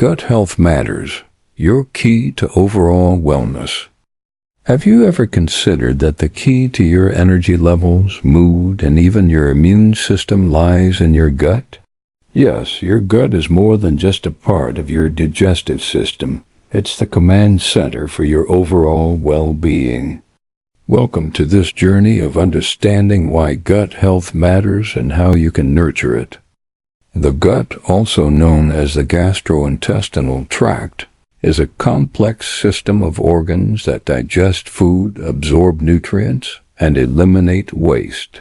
Gut health matters, your key to overall wellness. Have you ever considered that the key to your energy levels, mood, and even your immune system lies in your gut? Yes, your gut is more than just a part of your digestive system. It's the command center for your overall well-being. Welcome to this journey of understanding why gut health matters and how you can nurture it. The gut, also known as the gastrointestinal tract, is a complex system of organs that digest food, absorb nutrients, and eliminate waste.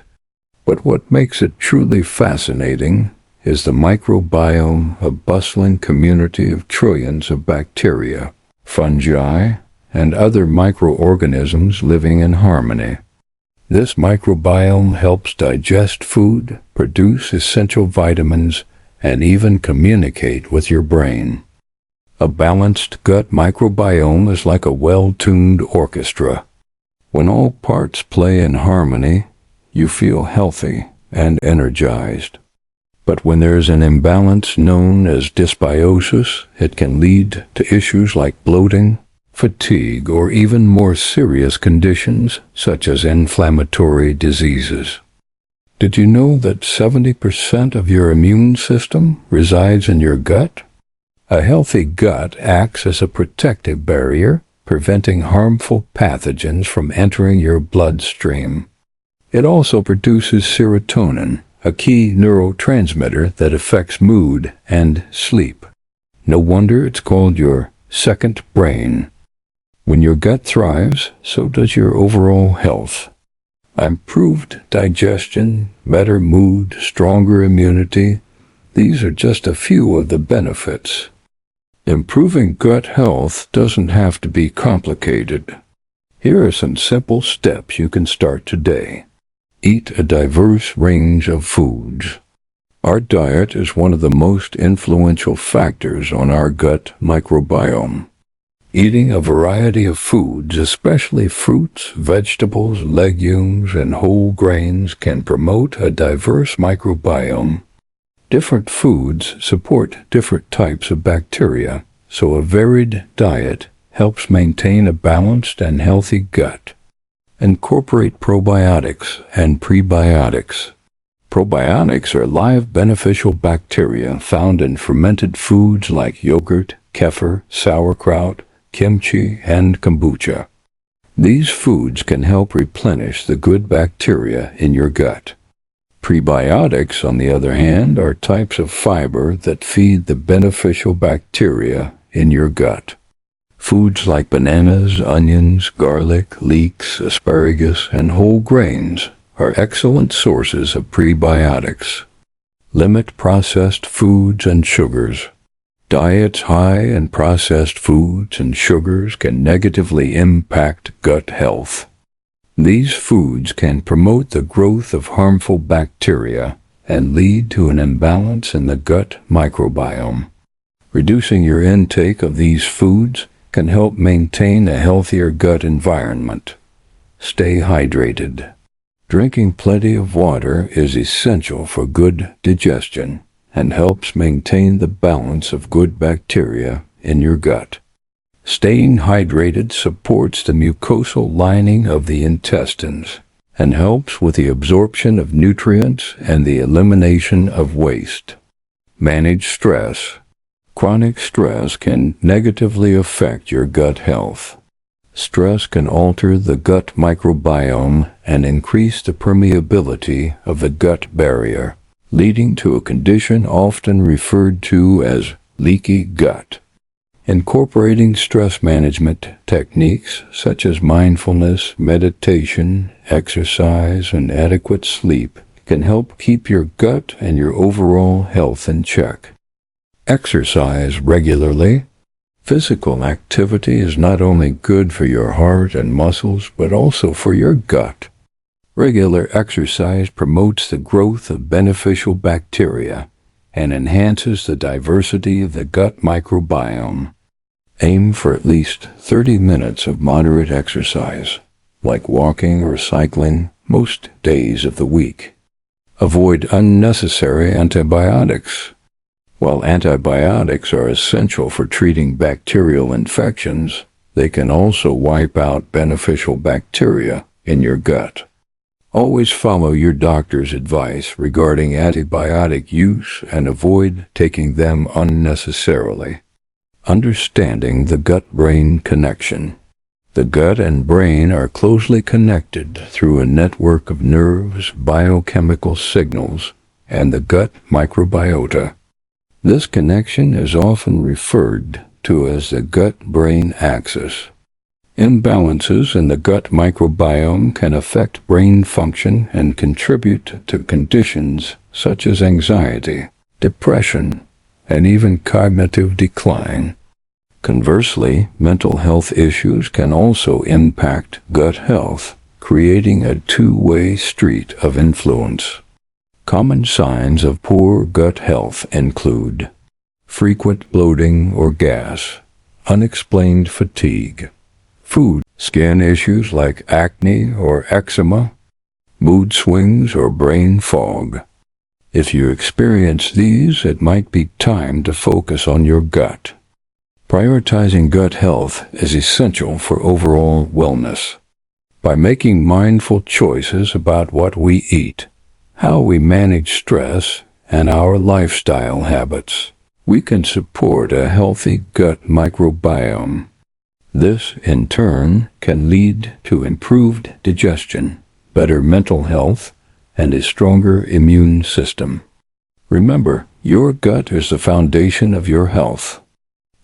But what makes it truly fascinating is the microbiome, a bustling community of trillions of bacteria, fungi, and other microorganisms living in harmony. This microbiome helps digest food, produce essential vitamins, and even communicate with your brain. A balanced gut microbiome is like a well-tuned orchestra. When all parts play in harmony, you feel healthy and energized. But when there is an imbalance known as dysbiosis, it can lead to issues like bloating, fatigue, or even more serious conditions such as inflammatory diseases. Did you know that 70% of your immune system resides in your gut? A healthy gut acts as a protective barrier, preventing harmful pathogens from entering your bloodstream. It also produces serotonin, a key neurotransmitter that affects mood and sleep. No wonder it's called your second brain. When your gut thrives, so does your overall health. Improved digestion, better mood, stronger immunity, these are just a few of the benefits. Improving gut health doesn't have to be complicated. Here are some simple steps you can start today. Eat a diverse range of foods. Our diet is one of the most influential factors on our gut microbiome. Eating a variety of foods, especially fruits, vegetables, legumes, and whole grains, can promote a diverse microbiome. Different foods support different types of bacteria, so a varied diet helps maintain a balanced and healthy gut. Incorporate probiotics and prebiotics. Probiotics are live beneficial bacteria found in fermented foods like yogurt, kefir, sauerkraut, kimchi, and kombucha. These foods can help replenish the good bacteria in your gut. Prebiotics, on the other hand, are types of fiber that feed the beneficial bacteria in your gut. Foods like bananas, onions, garlic, leeks, asparagus, and whole grains are excellent sources of prebiotics. Limit processed foods and sugars. Diets high in processed foods and sugars can negatively impact gut health. These foods can promote the growth of harmful bacteria and lead to an imbalance in the gut microbiome. Reducing your intake of these foods can help maintain a healthier gut environment. Stay hydrated. Drinking plenty of water is essential for good digestion and helps maintain the balance of good bacteria in your gut. Staying hydrated supports the mucosal lining of the intestines and helps with the absorption of nutrients and the elimination of waste. Manage stress. Chronic stress can negatively affect your gut health. Stress can alter the gut microbiome and increase the permeability of the gut barrier, leading to a condition often referred to as leaky gut. Incorporating stress management techniques such as mindfulness, meditation, exercise, and adequate sleep can help keep your gut and your overall health in check. Exercise regularly. Physical activity is not only good for your heart and muscles, but also for your gut. Regular exercise promotes the growth of beneficial bacteria and enhances the diversity of the gut microbiome. Aim for at least 30 minutes of moderate exercise, like walking or cycling, most days of the week. Avoid unnecessary antibiotics. While antibiotics are essential for treating bacterial infections, they can also wipe out beneficial bacteria in your gut. Always follow your doctor's advice regarding antibiotic use and avoid taking them unnecessarily. Understanding the gut-brain connection. The gut and brain are closely connected through a network of nerves, biochemical signals, and the gut microbiota. This connection is often referred to as the gut-brain axis. Imbalances in the gut microbiome can affect brain function and contribute to conditions such as anxiety, depression, and even cognitive decline. Conversely, mental health issues can also impact gut health, creating a two-way street of influence. Common signs of poor gut health include frequent bloating or gas, unexplained fatigue, food, skin issues like acne or eczema, mood swings or brain fog. If you experience these, it might be time to focus on your gut. Prioritizing gut health is essential for overall wellness. By making mindful choices about what we eat, how we manage stress, and our lifestyle habits, we can support a healthy gut microbiome. This, in turn, can lead to improved digestion, better mental health, and a stronger immune system. Remember, your gut is the foundation of your health.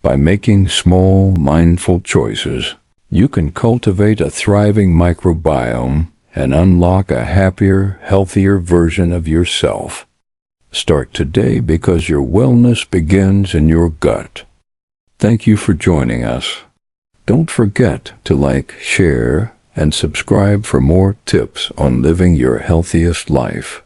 By making small, mindful choices, you can cultivate a thriving microbiome and unlock a happier, healthier version of yourself. Start today because your wellness begins in your gut. Thank you for joining us. Don't forget to like, share, and subscribe for more tips on living your healthiest life.